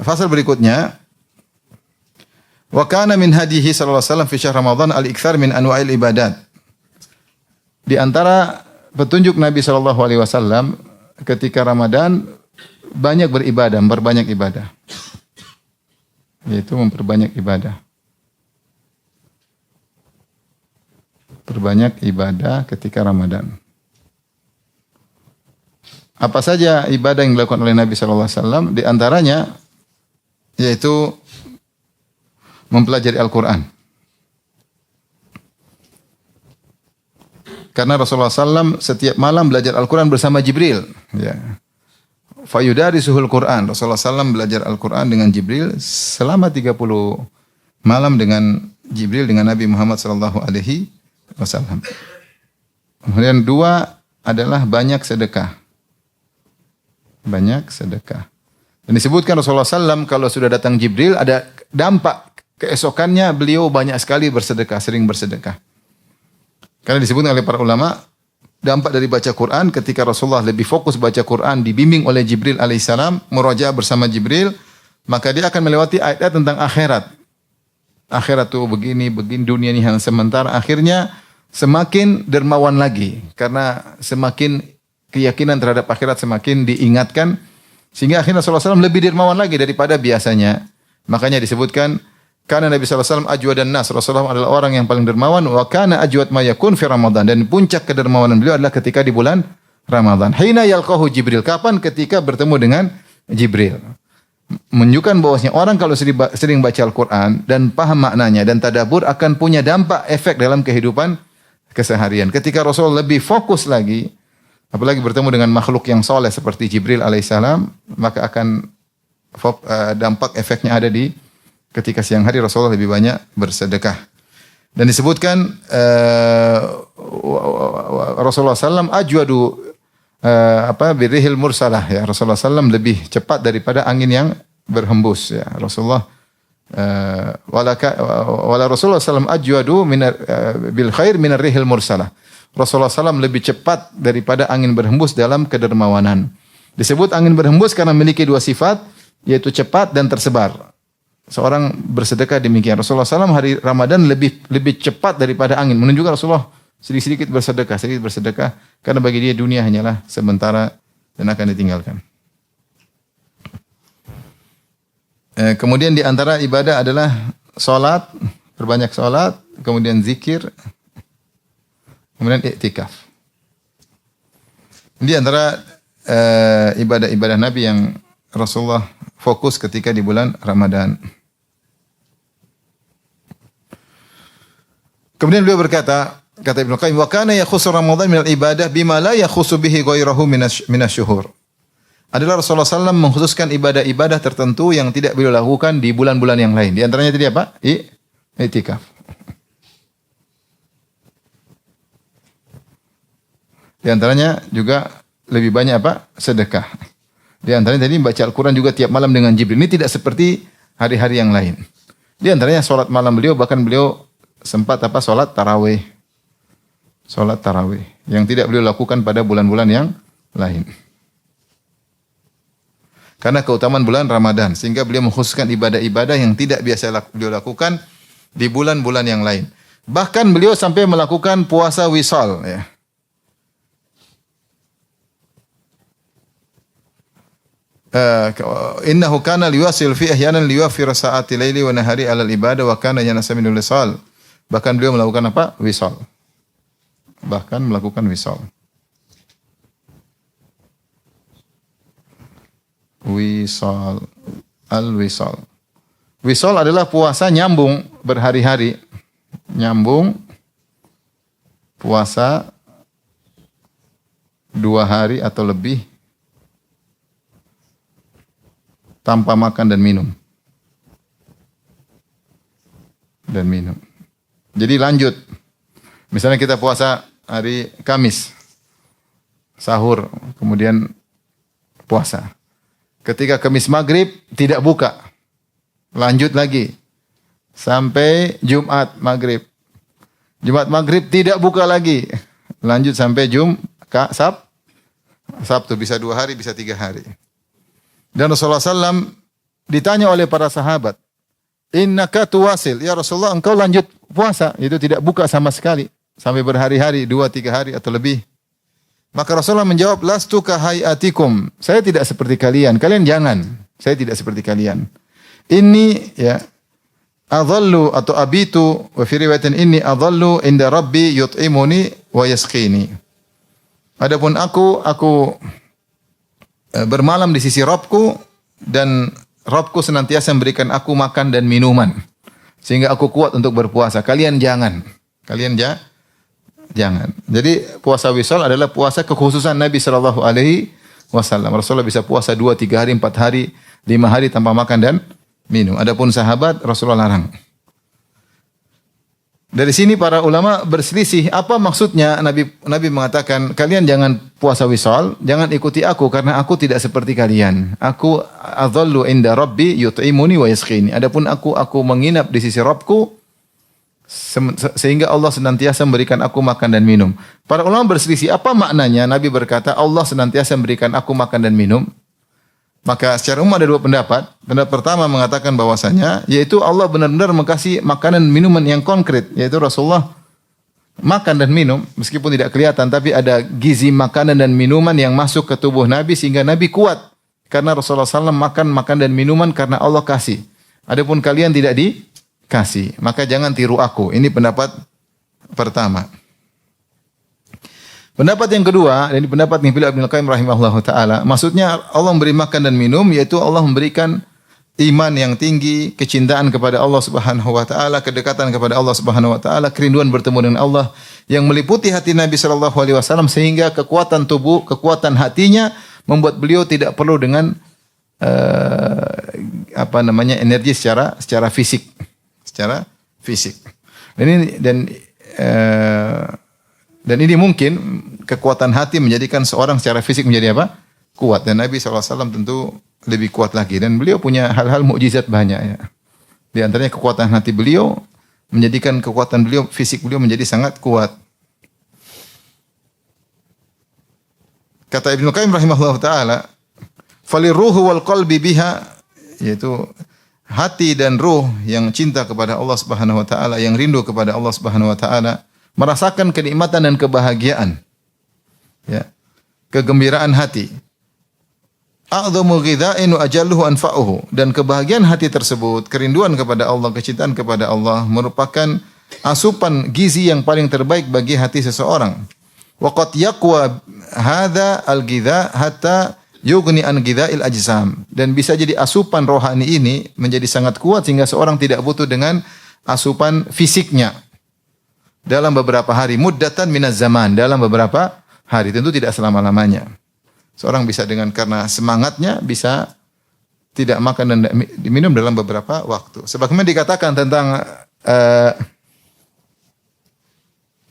fasal berikutnya, wa kana min hadihi sallallahu alaihi wasallam fi syahr Ramadan al-iktsar min anwa'il ibadat. Di antara petunjuk Nabi sallallahu alaihi wasallam ketika Ramadan banyak beribadah, memperbanyak ibadah. Yaitu memperbanyak ibadah. Perbanyak ibadah ketika Ramadan. Apa saja ibadah yang dilakukan oleh Nabi sallallahu alaihi wasallam? Di antaranya yaitu mempelajari Al-Quran. Karena Rasulullah SAW setiap malam belajar Al-Quran bersama Jibril. Ya. Fayudarisuhul Quran. Rasulullah SAW belajar Al-Quran dengan Jibril selama 30 malam dengan Jibril dengan Nabi Muhammad SAW. Kemudian dua adalah banyak sedekah. Banyak sedekah. Dan disebutkan Rasulullah SAW kalau sudah datang Jibril ada dampak. Keesokannya beliau banyak sekali bersedekah, sering bersedekah. Karena disebutkan oleh para ulama, dampak dari baca Quran ketika Rasulullah lebih fokus baca Quran, dibimbing oleh Jibril alaihissalam, murajaah bersama Jibril, maka dia akan melewati ayat-ayat tentang akhirat. Akhirat itu begini, dunia ini hanya sementara. Akhirnya semakin dermawan lagi. Karena semakin keyakinan terhadap akhirat semakin diingatkan. Sehingga akhirnya Rasulullah SAW lebih dermawan lagi daripada biasanya. Makanya disebutkan, karena Nabi SAW ajwad dan nas. Rasulullah adalah orang yang paling dermawan. Wa kana ajwad ma yakun fi Ramadan. Dan puncak kedermawanan beliau adalah ketika di bulan Ramadan. Hina yalqahu Jibril. Kapan? Ketika bertemu dengan Jibril. Menunjukkan bahwasanya orang kalau sering baca Al-Quran dan paham maknanya dan tadabbur akan punya dampak efek dalam kehidupan keseharian. Ketika Rasulullah lebih fokus lagi, apalagi bertemu dengan makhluk yang soleh seperti Jibril alaihissalam, maka akan dampak efeknya ada di ketika siang hari Rasulullah lebih banyak bersedekah. Dan disebutkan Rasulullah SAW ajwadu birrihil mursalah ya. Rasulullah SAW lebih cepat daripada angin yang berhembus ya. Rasulullah wala Rasulullah SAW ajwadu bil khair minar rihil mursalah. Rasulullah SAW lebih cepat daripada angin berhembus dalam kedermawanan. Disebut angin berhembus karena memiliki dua sifat, yaitu cepat dan tersebar. Seorang bersedekah demikian. Rasulullah SAW hari Ramadan lebih cepat daripada angin. Menunjukkan Rasulullah sedikit bersedekah. Karena bagi dia dunia hanyalah sementara dan akan ditinggalkan. Kemudian di antara ibadah adalah salat, berbanyak salat, kemudian zikir, kemudian iktikaf. Di antara ibadah-ibadah Nabi yang Rasulullah fokus ketika di bulan Ramadan. Kemudian beliau berkata, kata Ibnu Qayyim, wa kana yakhussu Ramadan minal ibadah bima la yakhussu bihi ghairahu minasyuhur. Adalah Rasulullah SAW mengkhususkan ibadah-ibadah tertentu yang tidak beliau lakukan di bulan-bulan yang lain. Di antaranya tadi apa? I'tikaf. Di antaranya juga lebih banyak apa? Sedekah. Di antaranya tadi baca Al-Quran juga tiap malam dengan Jibril. Ini tidak seperti hari-hari yang lain. Di antaranya salat malam beliau, bahkan beliau sempat salat tarawih. Salat tarawih yang tidak beliau lakukan pada bulan-bulan yang lain. Karena keutamaan bulan Ramadan, sehingga beliau mengkhususkan ibadah-ibadah yang tidak biasa beliau lakukan di bulan-bulan yang lain. Bahkan beliau sampai melakukan puasa wisal ya. Innahu kana liwasil fi ahyanan liwafir sa'ati laili wa nahari 'ala al-ibadah wa kana yanasa minul wisal. Bahkan beliau melakukan apa? Wisal. Bahkan melakukan wisal. Wisal. Al-wisal. Wisal adalah puasa nyambung berhari-hari. Nyambung puasa 2 hari atau lebih tanpa makan dan minum. Jadi lanjut. Misalnya kita puasa hari Kamis, sahur, kemudian puasa. Ketika Kamis maghrib tidak buka, lanjut lagi sampai Jumat maghrib. Jumat maghrib tidak buka lagi, lanjut sampai Sabtu, bisa 2 hari, bisa 3 hari. Dan Rasulullah SAW ditanya oleh para sahabat, innaka tuwasil, ya Rasulullah engkau lanjut puasa, itu tidak buka sama sekali sampai berhari-hari, 2-3 hari atau lebih. Maka Rasulullah menjawab, lastu kahayatikum, saya tidak seperti kalian, kalian jangan, saya tidak seperti kalian. Ini ya adhallu atau abitu wa fi riwayatin inni adhallu inda rabbi yut'imuni wa yasqini. Adapun aku bermalam di sisi Rabbku dan Rabbku senantiasa memberikan aku makan dan minuman sehingga aku kuat untuk berpuasa. Kalian jangan. Jangan. Jadi puasa wisal adalah puasa kekhususan Nabi sallallahu alaihi wasallam. Rasulullah bisa puasa 2, 3 hari, 4 hari, 5 hari tanpa makan dan minum. Adapun sahabat Rasulullah larang. Dari sini para ulama berselisih apa maksudnya Nabi mengatakan kalian jangan puasa wisal, jangan ikuti aku karena aku tidak seperti kalian. Aku adzallu inda rabbi yut'imuni wa yasqini. Adapun aku menginap di sisi Rabbku sehingga Allah senantiasa memberikan aku makan dan minum. Para ulama berselisih apa maknanya Nabi berkata Allah senantiasa memberikan aku makan dan minum. Maka secara umum ada dua pendapat. Pendapat pertama mengatakan bahwasanya yaitu Allah benar-benar mengasihi makanan dan minuman yang konkret, yaitu Rasulullah makan dan minum meskipun tidak kelihatan tapi ada gizi makanan dan minuman yang masuk ke tubuh Nabi sehingga Nabi kuat karena Rasulullah SAW makan dan minuman karena Allah kasih. Adapun kalian tidak dikasih, maka jangan tiru aku. Ini pendapat pertama. Pendapat yang kedua, dan ini pendapat yang Ibnu Qayyim rahimahullahu taala, maksudnya Allah memberi makan dan minum yaitu Allah memberikan iman yang tinggi, kecintaan kepada Allah Subhanahu wa taala, kedekatan kepada Allah Subhanahu wa taala, kerinduan bertemu dengan Allah yang meliputi hati Nabi sallallahu alaihi wasallam sehingga kekuatan tubuh, kekuatan hatinya membuat beliau tidak perlu dengan energi secara fisik. Dan ini mungkin kekuatan hati menjadikan seorang secara fisik menjadi apa? Kuat. Dan Nabi SAW tentu lebih kuat lagi. Dan beliau punya hal-hal mukjizat banyak ya. Di antaranya kekuatan hati beliau menjadikan kekuatan beliau, fisik beliau menjadi sangat kuat. Kata Ibnu Qayyim rahimahullah ta'ala, "Falirruhu wal qalbi biha", yaitu hati dan ruh yang cinta kepada Allah Subhanahu wa taala, yang rindu kepada Allah Subhanahu wa taala, merasakan kenikmatan dan kebahagiaan. Ya. Kegembiraan hati. A'dhamu ghidha'in wa ajalluhu anfa'uhu. Dan kebahagiaan hati tersebut, kerinduan kepada Allah, kecintaan kepada Allah merupakan asupan gizi yang paling terbaik bagi hati seseorang. Wa qad yaqwa hadza al-ghidha' hatta yughni an ghidha'il ajsam. Dan bisa jadi asupan rohani ini menjadi sangat kuat sehingga seorang tidak butuh dengan asupan fisiknya. Dalam beberapa hari, muddatan minaz zaman, dalam beberapa hari, tentu tidak selama-lamanya. Seorang bisa karena semangatnya bisa tidak makan dan diminum dalam beberapa waktu. Sebagaimana dikatakan tentang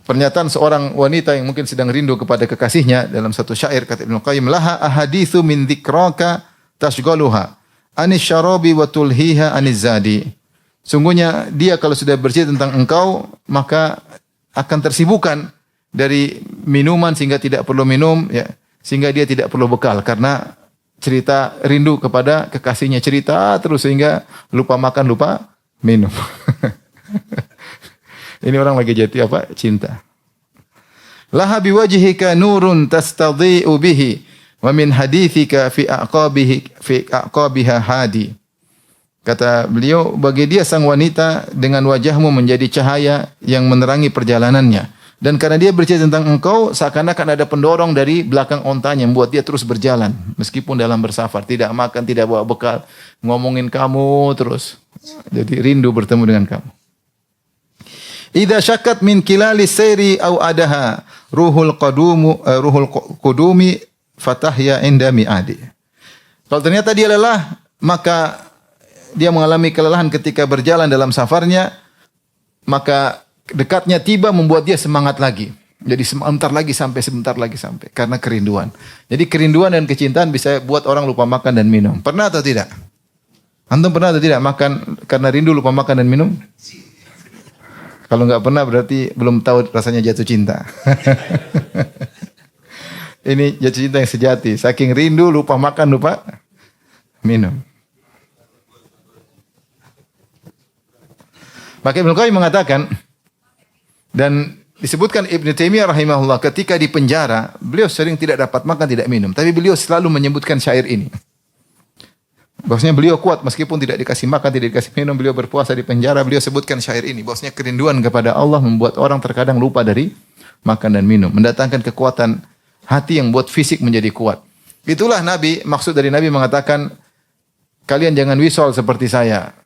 pernyataan seorang wanita yang mungkin sedang rindu kepada kekasihnya dalam satu syair kata Ibnu Qayyim, laha ahaditsu min dzikraka tashghaluha anis syarabi wa tulhiha aniz zadi. Sungguhnya dia kalau sudah bercerita tentang engkau maka akan tersibukkan dari minuman sehingga tidak perlu minum ya, sehingga dia tidak perlu bekal karena cerita rindu kepada kekasihnya, cerita terus sehingga lupa makan, lupa minum. Ini orang lagi jatuh apa? Cinta. Laha biwajhika nurun tastadhi'u bihi wa min hadithika fi aqabiha hadi. Kata beliau, bagi dia sang wanita dengan wajahmu menjadi cahaya yang menerangi perjalanannya. Dan karena dia bercerita tentang engkau, seakan-akan ada pendorong dari belakang ontanya yang membuat dia terus berjalan. Meskipun dalam bersafar, tidak makan, tidak bawa bekal. Ngomongin kamu terus. Jadi rindu bertemu dengan kamu. Idza syakkat min kilali sayri au adaha ruhul qudumi fatahya inda mi'adi. Kalau ternyata dia lelah, maka dia mengalami kelelahan ketika berjalan dalam safarnya, maka dekatnya tiba membuat dia semangat lagi. Jadi sebentar lagi sampai karena kerinduan. Jadi kerinduan dan kecintaan bisa buat orang lupa makan dan minum. Pernah atau tidak? Antum pernah atau tidak makan karena rindu lupa makan dan minum? Kalau enggak pernah berarti belum tahu rasanya jatuh cinta. Ini jatuh cinta yang sejati. Saking rindu lupa makan, lupa minum. Maka Ibnu Qayyim mengatakan, dan disebutkan Ibnu Taimiyah rahimahullah ketika di penjara, beliau sering tidak dapat makan, tidak minum. Tapi beliau selalu menyebutkan syair ini. Bahwasanya beliau kuat meskipun tidak dikasih makan, tidak dikasih minum, beliau berpuasa di penjara, beliau sebutkan syair ini. Bahwasanya kerinduan kepada Allah membuat orang terkadang lupa dari makan dan minum. Mendatangkan kekuatan hati yang buat fisik menjadi kuat. Itulah Nabi, maksud dari Nabi mengatakan, kalian jangan wisol seperti saya.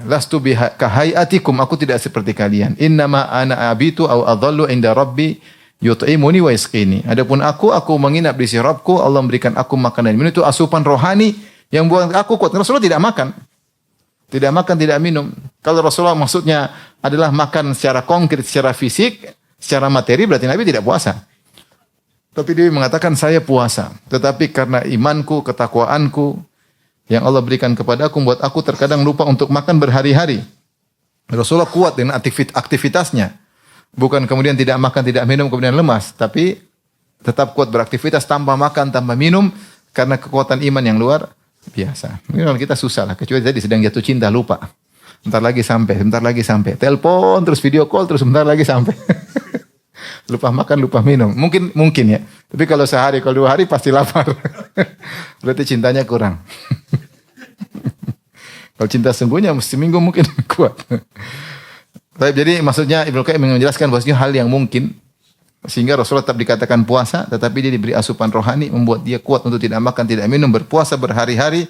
Lastu kahayatikum, aku tidak seperti kalian. Innama ana abitu au adhallu inda rabbi yut'imuni wa yasqini. Adapun aku menginap di sisi Rabbku, Allah memberikan aku makanan dan minum. Itu asupan rohani yang buat aku kuat. Rasulullah tidak makan. Tidak makan, tidak minum. Kalau Rasulullah maksudnya adalah makan secara konkret, secara fisik, secara materi, berarti Nabi tidak puasa. Tapi dia mengatakan saya puasa. Tetapi karena imanku, ketakwaanku yang Allah berikan kepadaku, membuat aku terkadang lupa untuk makan berhari-hari. Rasulullah kuat dengan aktivitasnya. Bukan kemudian tidak makan, tidak minum, kemudian lemas. Tapi tetap kuat beraktivitas tanpa makan, tanpa minum. Karena kekuatan iman yang luar biasa. Mungkin kalau kita susah lah. Kecuali tadi sedang jatuh cinta, lupa. Bentar lagi sampai. Telepon, terus video call, terus bentar lagi sampai. Lupa makan, lupa minum. Mungkin ya. Tapi kalau sehari, kalau 2 hari pasti lapar. Berarti cintanya kurang. Kalau cinta sungguhnya mesti minggu mungkin kuat. Baik, jadi maksudnya Ibnu Qayyim menjelaskan bahwasanya hal yang mungkin sehingga Rasulullah tetap dikatakan puasa, tetapi dia diberi asupan rohani membuat dia kuat untuk tidak makan, tidak minum, berpuasa berhari-hari,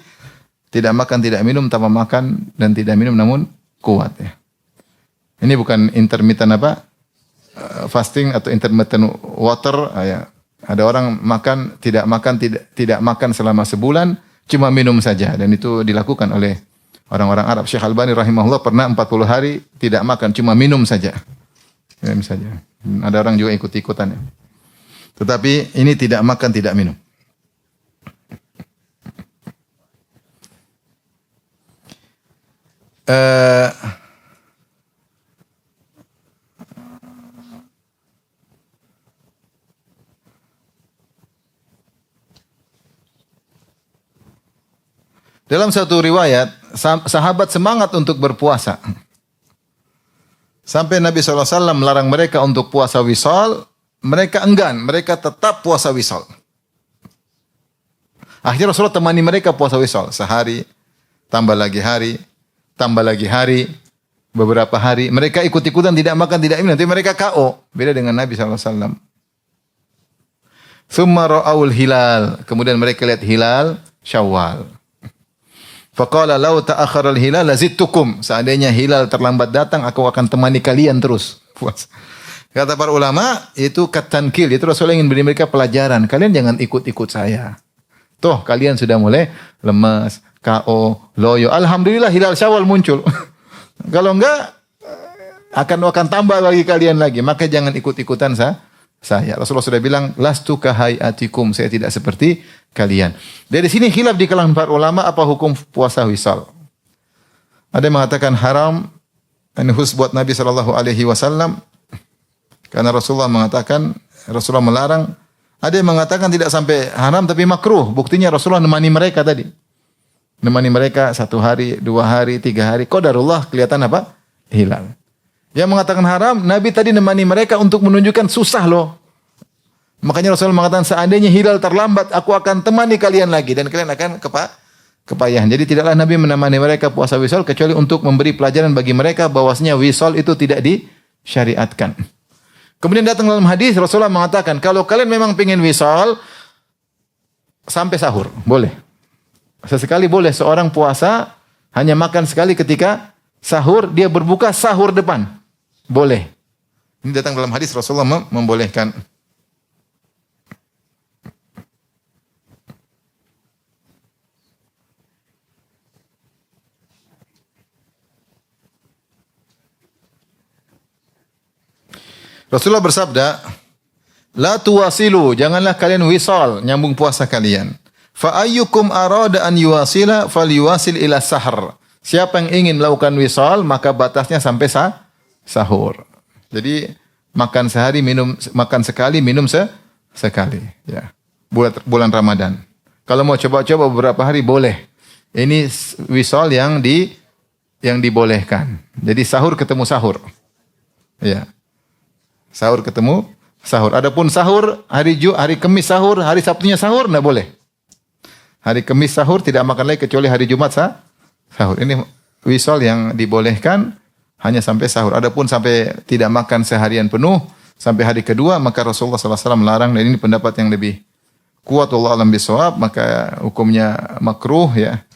tidak makan, tidak minum, tanpa makan dan tidak minum namun kuat ya. Ini bukan intermittent fasting atau intermittent water ya. Ada orang tidak makan selama sebulan, cuma minum saja dan itu dilakukan oleh orang-orang Arab. Syekh Albani rahimahullah pernah 40 hari tidak makan, cuma minum saja. Minum saja. Ada orang juga ikut-ikutan ya. Tetapi ini tidak makan, tidak minum. Dalam satu riwayat, sahabat semangat untuk berpuasa. Sampai Nabi SAW melarang mereka untuk puasa wisal, mereka enggan, mereka tetap puasa wisal. Akhirnya Rasulullah temani mereka puasa wisal. Sehari, tambah lagi hari, beberapa hari. Mereka ikut-ikutan tidak makan, tidak minum. Nanti mereka KO. Beda dengan Nabi SAW. Thumma ra'aul hilal. Kemudian mereka lihat hilal Syawal. Faqala law ta'akhkhara al-hilal lazidtukum. Seandainya hilal terlambat datang, aku akan temani kalian terus puasa. Kata para ulama, itu katankil, itu Rasulullah ingin beri mereka pelajaran. Kalian jangan ikut-ikut saya. Toh kalian sudah mulai lemas, KO, loyo. Alhamdulillah hilal Syawal muncul. Kalau enggak akan tambah lagi kalian lagi. Maka jangan ikut-ikutan saya. Rasulullah sudah bilang, lastu kahayatikum, saya tidak seperti kalian. Dari sini khilaf di kalangan para ulama apa hukum puasa wisal. Ada yang mengatakan haram, ini khusus buat Nabi SAW, karena Rasulullah melarang. Ada yang mengatakan tidak sampai haram tapi makruh. Buktinya Rasulullah nemani mereka tadi. Nemani mereka 1 hari, 2 hari, 3 hari. Qadarullah kelihatan apa? Hilal. Yang mengatakan haram, Nabi tadi nemani mereka untuk menunjukkan susah loh. Makanya Rasulullah mengatakan seandainya hilal terlambat, aku akan temani kalian lagi dan kalian akan kepayahan. Jadi tidaklah Nabi menemani mereka puasa wisal kecuali untuk memberi pelajaran bagi mereka bahwasanya wisal itu tidak disyariatkan. Kemudian datang dalam hadis Rasulullah mengatakan kalau kalian memang ingin wisal sampai sahur, boleh. Sesekali boleh seorang puasa hanya makan sekali ketika sahur, dia berbuka sahur depan. Boleh. Ini datang dalam hadis Rasulullah membolehkan. Rasulullah bersabda, la tuwasilu, janganlah kalian wisal, nyambung puasa kalian. Fa ayyukum arada an yuwasila falyuwasil ila sahar. Siapa yang ingin melakukan wisal, maka batasnya sampai sahur. Jadi makan sekali, minum sekali. Ya. Bulan Ramadan. Kalau mau coba-coba beberapa hari boleh. Ini wisal yang dibolehkan. Jadi sahur ketemu sahur. Ya. Sahur ketemu sahur. Adapun sahur hari Kamis sahur, hari Sabtunya sahur enggak boleh. Hari Kamis sahur tidak makan lagi kecuali hari Jumat sahur. Ini wisal yang dibolehkan hanya sampai sahur. Adapun sampai tidak makan seharian penuh sampai hari kedua maka Rasulullah SAW melarang dan ini pendapat yang lebih kuat wallahu alam bisawab, maka hukumnya makruh ya.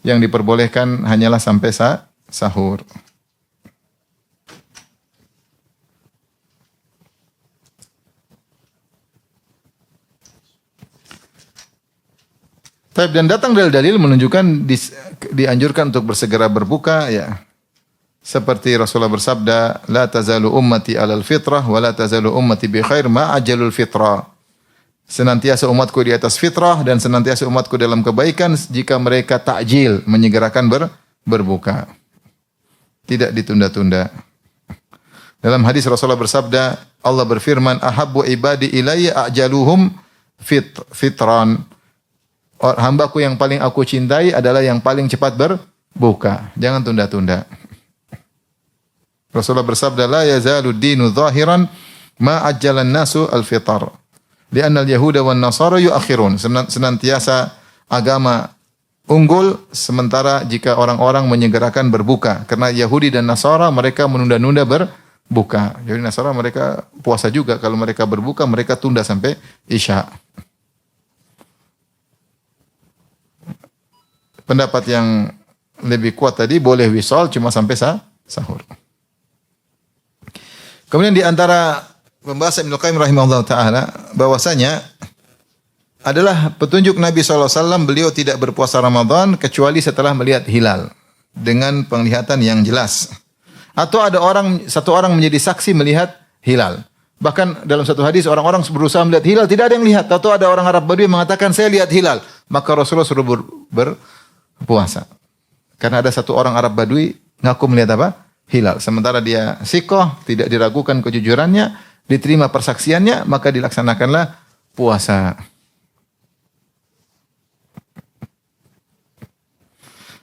Yang diperbolehkan hanyalah sampai sahur. Dan datang dalil-dalil menunjukkan dianjurkan untuk bersegera berbuka, ya. Seperti Rasulullah bersabda, la tazalu ummati alal fitrah wa la tazalu ummati bi khair ma ajalul fitrah. Senantiasa umatku di atas fitrah dan senantiasa umatku dalam kebaikan jika mereka takjil, menyegerakan berbuka. Tidak ditunda-tunda. Dalam hadis Rasulullah bersabda, Allah berfirman, ahabbu ibadi ilayya ajaluhum fitran. Hambaku yang paling aku cintai adalah yang paling cepat berbuka. Jangan tunda-tunda. Rasulullah bersabda, la yazalu dinu zahiran ma ajjalan nasu al-fitar. Lianna al-yahuda wan nasara yuakhirun. Senantiasa agama unggul sementara jika orang-orang menyegerakan berbuka. Karena Yahudi dan Nasara mereka menunda-nunda berbuka. Yahudi dan Nasara mereka puasa juga. Kalau mereka berbuka mereka tunda sampai Isya. Pendapat yang lebih kuat tadi boleh wisal cuma sampai sahur. Kemudian di antara pembahasan Ibnu Qayyim rahimahullah taala bahwasanya adalah petunjuk Nabi SAW, beliau tidak berpuasa Ramadan kecuali setelah melihat hilal dengan penglihatan yang jelas. Atau ada satu orang menjadi saksi melihat hilal. Bahkan dalam satu hadis orang-orang berusaha melihat hilal, tidak ada yang lihat. Atau ada orang Arab Badui mengatakan saya lihat hilal, maka Rasulullah suruh berpuasa. Karena ada satu orang Arab Badui ngaku melihat apa? Hilal. Sementara dia sikoh, tidak diragukan kejujurannya, diterima persaksiannya, maka dilaksanakanlah puasa.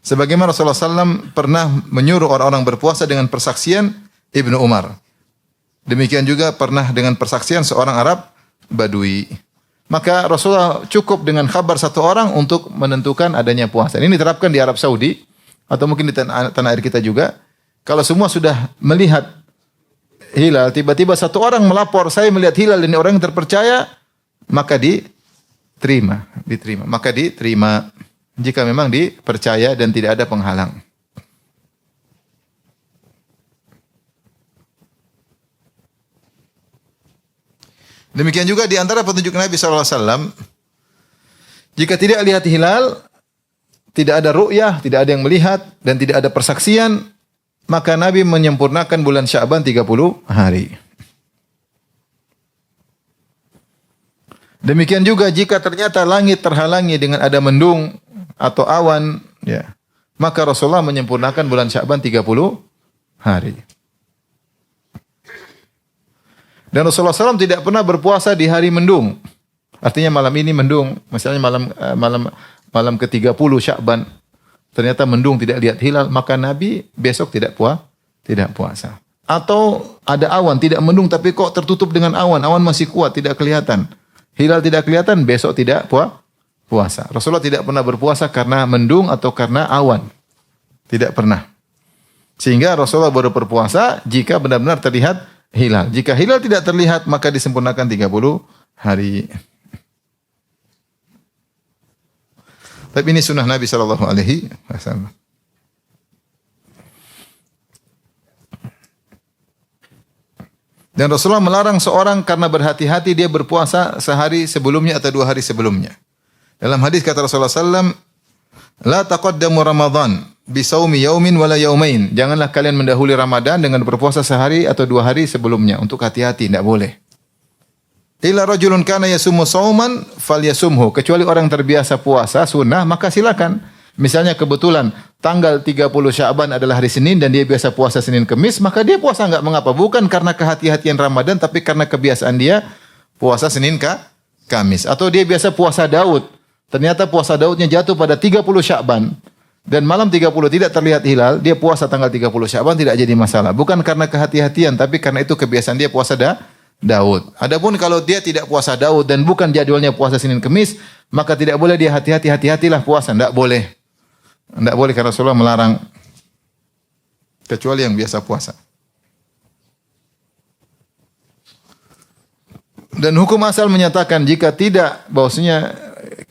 Sebagaimana Rasulullah SAW pernah menyuruh orang-orang berpuasa dengan persaksian Ibnu Umar. Demikian juga pernah dengan persaksian seorang Arab Badui. Maka Rasulullah cukup dengan kabar satu orang untuk menentukan adanya puasa. Ini diterapkan di Arab Saudi atau mungkin di tanah air kita juga. Kalau semua sudah melihat hilal, tiba-tiba satu orang melapor, saya melihat hilal dan orang yang terpercaya, maka diterima. Maka diterima jika memang dipercaya dan tidak ada penghalang. Demikian juga di antara petunjuk Nabi SAW, jika tidak lihat hilal, tidak ada ru'yah, tidak ada yang melihat, dan tidak ada persaksian, maka Nabi menyempurnakan bulan Sya'ban 30 hari. Demikian juga jika ternyata langit terhalangi dengan ada mendung atau awan, ya, maka Rasulullah menyempurnakan bulan Sya'ban 30 hari. Dan Rasulullah SAW tidak pernah berpuasa di hari mendung. Artinya malam ini mendung, misalnya malam ke-30 Sya'ban, ternyata mendung tidak lihat hilal, maka Nabi besok tidak puasa. Atau ada awan tidak mendung tapi kok tertutup dengan awan masih kuat tidak kelihatan. Hilal tidak kelihatan, besok tidak puasa. Rasulullah tidak pernah berpuasa karena mendung atau karena awan. Tidak pernah. Sehingga Rasulullah baru berpuasa jika benar-benar terlihat hilal. Jika hilal tidak terlihat, maka disempurnakan 30 hari. Tapi ini sunnah Nabi SAW. Dan Rasulullah melarang seorang karena berhati-hati dia berpuasa sehari sebelumnya atau 2 hari sebelumnya. Dalam hadis kata Rasulullah SAW, la taqaddamu Ramadan bisawmi yaumin wala yaumain. Janganlah kalian mendahului Ramadan dengan berpuasa sehari atau 2 hari sebelumnya. Untuk hati-hati, tidak boleh. Illa rajulun kana yasumu sauman falyasumhu. Kecuali orang terbiasa puasa sunnah, maka silakan. Misalnya kebetulan tanggal 30 Sya'ban adalah hari Senin dan dia biasa puasa Senin Kemis, maka dia puasa enggak mengapa. Bukan karena kehati-hatian Ramadan, tapi karena kebiasaan dia puasa Senin Kamis. Atau dia biasa puasa Daud. Ternyata puasa Daudnya jatuh pada 30 Sya'ban. Dan malam 30 tidak terlihat hilal, dia puasa tanggal 30 Sya'ban tidak jadi masalah. Bukan karena kehati-hatian, tapi karena itu kebiasaan dia puasa Daud. Adapun kalau dia tidak puasa Daud dan bukan jadwalnya puasa Senin Kemis, maka tidak boleh dia hati-hatilah puasa. Tidak boleh. Tidak boleh karena Rasulullah melarang. Kecuali yang biasa puasa. Dan hukum asal menyatakan jika tidak, bahwasanya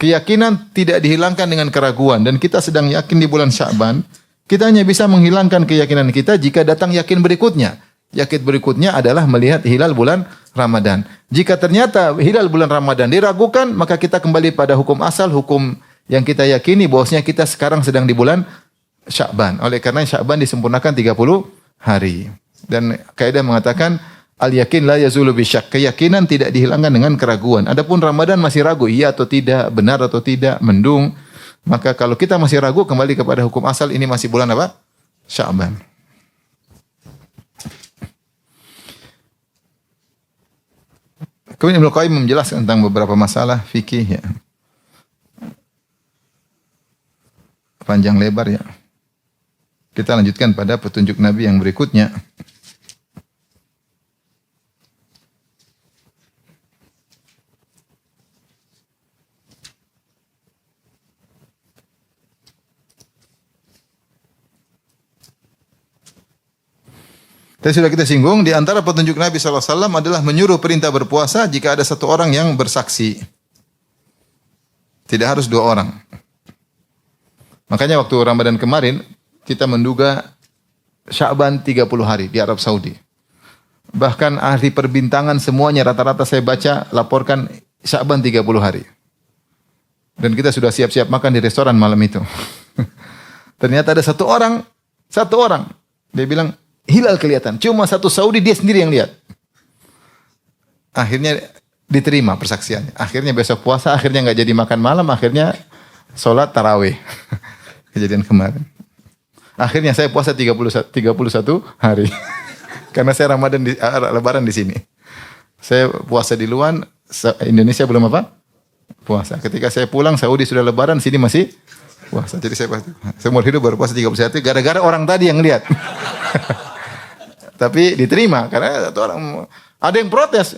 Keyakinan tidak dihilangkan dengan keraguan dan kita sedang yakin di bulan Sya'ban, kita hanya bisa menghilangkan keyakinan kita jika datang yakin berikutnya. Yakin berikutnya adalah melihat hilal bulan Ramadan. Jika ternyata hilal bulan Ramadan diragukan, maka kita kembali pada hukum asal, hukum yang kita yakini bahwasanya kita sekarang sedang di bulan Sya'ban. Oleh karena Sya'ban disempurnakan 30 hari. Dan kaidah mengatakan al-yakin la yazulu bisyak. Keyakinan tidak dihilangkan dengan keraguan. Adapun Ramadan masih ragu, iya atau tidak, benar atau tidak, mendung. Maka kalau kita masih ragu, kembali kepada hukum asal, ini masih bulan apa? Sya'ban. Kemudian Ibnu Qayyim menjelaskan tentang beberapa masalah fikih ya. Panjang lebar ya. Kita lanjutkan pada petunjuk Nabi yang berikutnya. Tadi sudah kita singgung, di antara petunjuk Nabi SAW adalah menyuruh perintah berpuasa jika ada satu orang yang bersaksi. Tidak harus dua orang. Makanya waktu Ramadan kemarin, kita menduga Sya'ban 30 hari di Arab Saudi. Bahkan ahli perbintangan semuanya rata-rata saya baca laporkan Sya'ban 30 hari. Dan kita sudah siap-siap makan di restoran malam itu. Ternyata ada satu orang, dia bilang, hilal kelihatan. Cuma satu Saudi dia sendiri yang lihat. Akhirnya diterima persaksiannya. Akhirnya besok puasa, akhirnya nggak jadi makan malam, akhirnya sholat tarawih. Kejadian kemarin. Akhirnya saya puasa 31 hari. Karena saya Ramadan Lebaran di sini. Saya puasa di luar, Indonesia belum apa? Puasa. Ketika saya pulang, Saudi sudah Lebaran, sini masih puasa. Jadi saya umur hidup baru puasa 31 gara-gara orang tadi yang lihat. Tapi diterima karena satu orang, ada yang protes,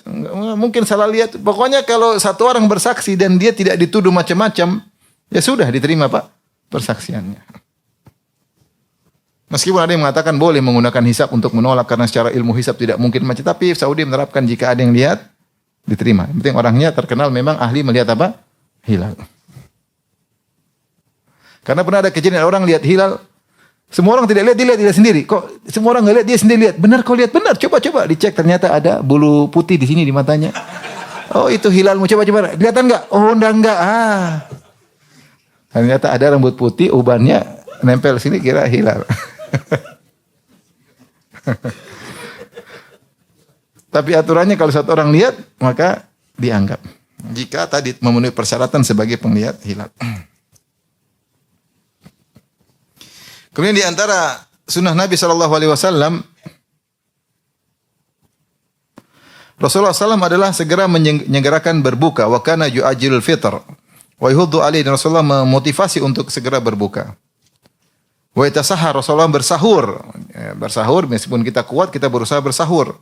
mungkin salah lihat. Pokoknya kalau satu orang bersaksi dan dia tidak dituduh macam-macam, ya sudah diterima Pak persaksiannya. Meskipun ada yang mengatakan boleh menggunakan hisab untuk menolak karena secara ilmu hisab tidak mungkin macam, tapi Saudi menerapkan jika ada yang lihat diterima. Yang penting orangnya terkenal memang ahli melihat apa? Hilal. Karena pernah ada kejadian orang lihat hilal, semua orang tidak lihat, dia lihat sendiri. Kok semua orang nggak lihat, dia sendiri lihat. Benar kau lihat, benar. Coba dicek, ternyata ada bulu putih di sini di matanya. Oh itu hilalmu, coba kelihatan nggak? Oh enggak. Ternyata ada rambut putih, ubannya nempel sini, kira hilal. Tapi aturannya kalau satu orang lihat, maka dianggap. Jika tadi memenuhi persyaratan sebagai penglihat hilal. Kemudian di antara sunnah Nabi SAW, Rasulullah SAW adalah segera menyegerakan berbuka. Wa kana yu'ajilul fitr. Wa yuhuddu alaihi, dan Rasulullah memotivasi untuk segera berbuka. Wa itasahar, Rasulullah bersahur. Bersahur, meskipun kita kuat, kita berusaha bersahur.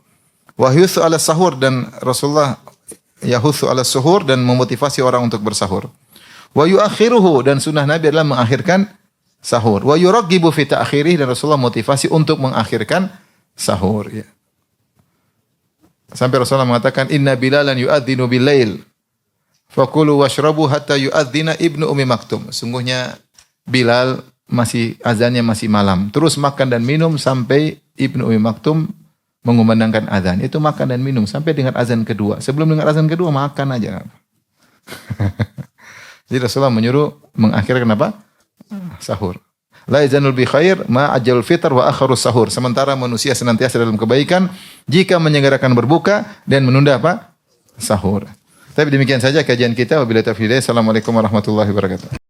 Wa yuthu ala sahur, dan Rasulullah yahuthu ala suhur, dan memotivasi orang untuk bersahur. Wa yuakhiruhu, dan sunnah Nabi adalah mengakhirkan sahur. Wa yuraggibu fi ta'khirih, dan Rasulullah motivasi untuk mengakhirkan sahur ya. Sampai Rasulullah mengatakan inna bilalan yu'adzinu bil-lail fakulu washrabu hatta yu'adzina ibnu ummi maktum. Sungguhnya Bilal azannya masih malam. Terus makan dan minum sampai ibnu ummi maktum mengumandangkan azan. Itu makan dan minum sampai dengan azan kedua. Sebelum dengan azan kedua makan aja. Jadi Rasulullah menyuruh mengakhirkan apa? Sahur. La yazanul bi khair ma ajal fitr wa akharus sahur. Sementara manusia senantiasa dalam kebaikan jika menyegerakan berbuka dan menunda apa? Sahur. Tapi demikian saja kajian kita. Wabillahi taufiq. Assalamualaikum warahmatullahi wabarakatuh.